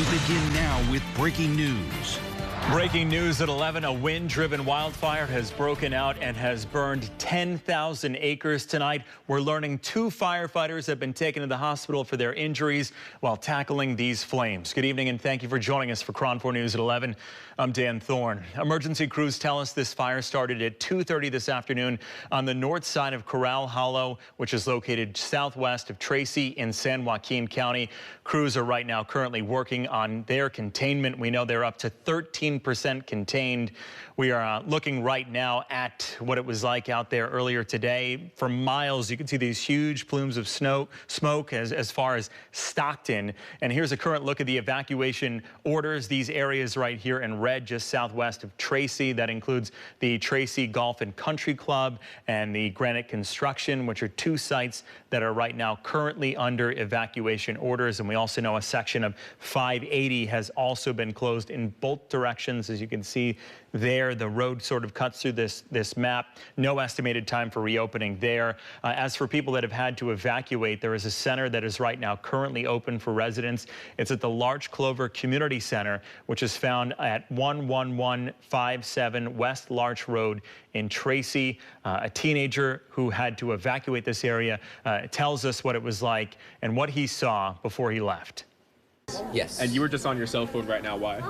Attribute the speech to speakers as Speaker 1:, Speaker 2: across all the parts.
Speaker 1: begin now with breaking news.
Speaker 2: Breaking news at 11, a wind-driven wildfire has broken out and has burned 10,000 acres tonight. We're learning 2 firefighters have been taken to the hospital for their injuries while tackling these flames. Good evening and thank you for joining us for KRON 4 News at 11. I'm Dan Thorne. Emergency crews tell us this fire started at 2:30 this afternoon on the north side of Corral Hollow, which is located southwest of Tracy in San Joaquin County. Crews are right now currently working on their containment. We know they're up to 13% contained. We are looking right now at what it was like out there earlier today. For miles, you can see these huge plumes of smoke as far as Stockton. And here's a current look at the evacuation orders. These areas right here in red, just southwest of Tracy. That includes the Tracy Golf and Country Club and the Granite Construction, which are 2 sites that are right now currently under evacuation orders. And we also know a section of 580 has also been closed in both directions. As you can see there, the road sort of cuts through this map. No estimated time for reopening there. As for people that have had to evacuate, there is a center that is right now currently open for residents. It's at the Larch Clover Community Center, which is found at 11157 West Larch Road in Tracy. A teenager who had to evacuate this area tells us what it was like and what he saw before he left.
Speaker 3: Yes.
Speaker 4: And you were just on your cell phone right now. Why?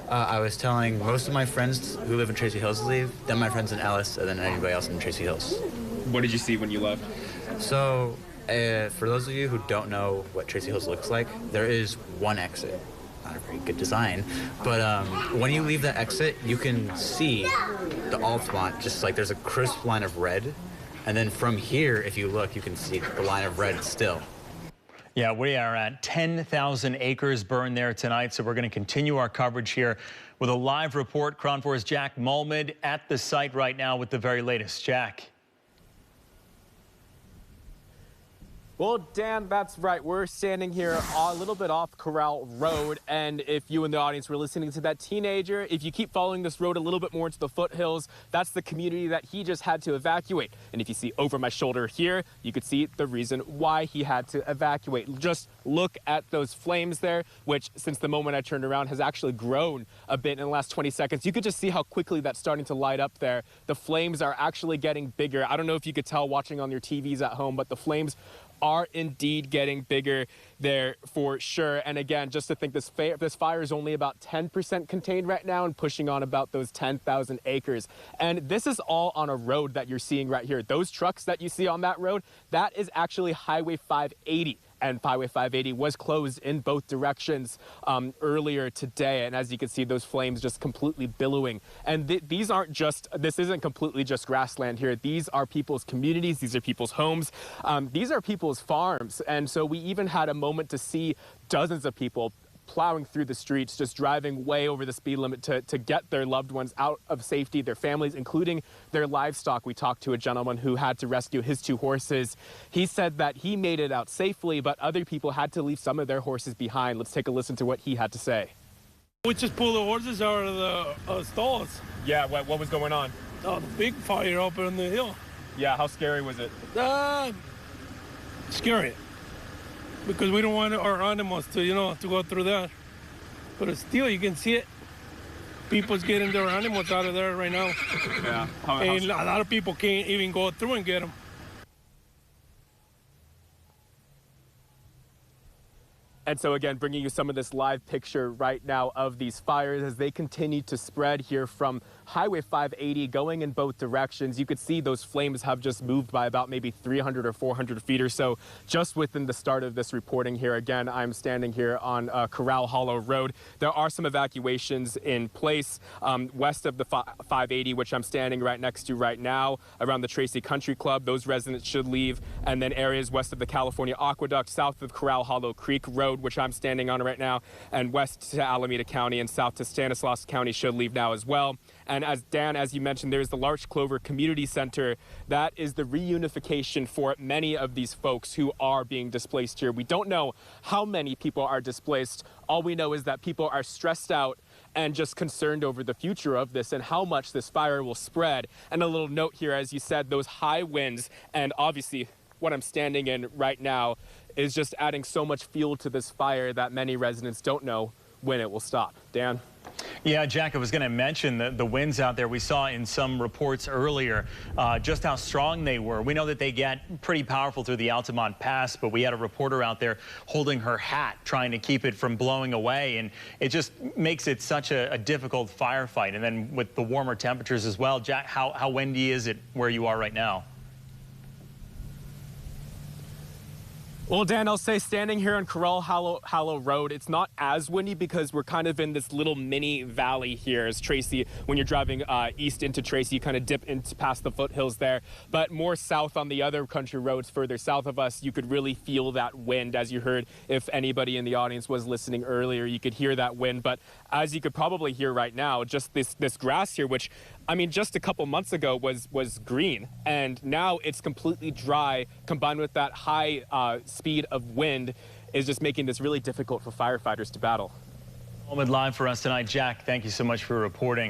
Speaker 3: I was telling most of my friends who live in Tracy Hills to leave, then my friends in Ellis, and then anybody else in Tracy Hills.
Speaker 4: What did you see when you left?
Speaker 3: So, for those of you who don't know what Tracy Hills looks like, there is one exit. Not a very good design, but when you leave that exit, you can see the Altamont, just like there's a crisp line of red. And then from here, if you look, you can see the line of red still.
Speaker 2: Yeah, we are at 10,000 acres burned there tonight, so we're going to continue our coverage here with a live report. KRON 4's Jack Molmud at the site right now with the very latest. Jack.
Speaker 4: Well, Dan, that's right. We're standing here a little bit off Corral Road, and if you in the audience were listening to that teenager, if you keep following this road a little bit more into the foothills, that's the community that he just had to evacuate. And if you see over my shoulder here, you could see the reason why he had to evacuate. Just look at those flames there, which since the moment I turned around has actually grown a bit in the last 20 seconds. You could just see how quickly that's starting to light up there. The flames are actually getting bigger. I don't know if you could tell watching on your TVs at home, but the flames are indeed getting bigger there for sure. And again, just to think this fire is only about 10% contained right now and pushing on about those 10,000 acres. And this is all on a road that you're seeing right here. Those trucks that you see on that road, that is actually Highway 580. And Highway 580 was closed in both directions earlier today. And as you can see, those flames just completely billowing. And this isn't completely just grassland here. These are people's communities. These are people's homes. These are people's farms. And so we even had a moment to see dozens of people plowing through the streets, just driving way over the speed limit to get their loved ones out of safety, their families, including their livestock. We talked to a gentleman who had to rescue his 2 horses. He said that he made it out safely, but other people had to leave some of their horses behind. Let's take a listen to what he had to say.
Speaker 5: We just pulled the horses out of the stalls.
Speaker 4: Yeah, what was going on?
Speaker 5: Oh, the big fire up on the hill.
Speaker 4: Yeah, how scary was it?
Speaker 5: Scary. Because we don't want our animals to, to go through that. But still, you can see it. People's getting their animals out of there right now.
Speaker 4: Yeah.
Speaker 5: And a lot of people can't even go through and get them.
Speaker 4: And so again, bringing you some of this live picture right now of these fires as they continue to spread here from Highway 580 going in both directions. You could see those flames have just moved by about maybe 300 or 400 feet or so just within the start of this reporting here. Again, I'm standing here on Corral Hollow Road. There are some evacuations in place west of the 580, which I'm standing right next to right now, around the Tracy Country Club. Those residents should leave. And then areas west of the California Aqueduct, south of Corral Hollow Creek Road, which I'm standing on right now, and west to Alameda County and south to Stanislaus County should leave now as well. And as Dan, as you mentioned, there's the Larch Clover Community Center. That is the reunification for many of these folks who are being displaced here. We don't know how many people are displaced. All we know is that people are stressed out and just concerned over the future of this and how much this fire will spread. And a little note here, as you said, those high winds, and obviously what I'm standing in right now is just adding so much fuel to this fire that many residents don't know when it will stop. Dan?
Speaker 2: Yeah, Jack, I was going to mention the winds out there. We saw in some reports earlier just how strong they were. We know that they get pretty powerful through the Altamont Pass, but we had a reporter out there holding her hat, trying to keep it from blowing away. And it just makes it such a difficult firefight. And then with the warmer temperatures as well. Jack, how windy is it where you are right now?
Speaker 4: Well, Dan, I'll say standing here on Corral Hollow Road, it's not as windy because we're kind of in this little mini valley here. As Tracy, when you're driving east into Tracy, you kind of dip into past the foothills there. But more south on the other country roads further south of us, you could really feel that wind. As you heard, if anybody in the audience was listening earlier, you could hear that wind. But as you could probably hear right now, just this grass here, which, I mean, just a couple months ago was green, and now it's completely dry, combined with that high speed of wind is just making this really difficult for firefighters to battle.
Speaker 2: Molmud live for us tonight. Jack, thank you so much for reporting.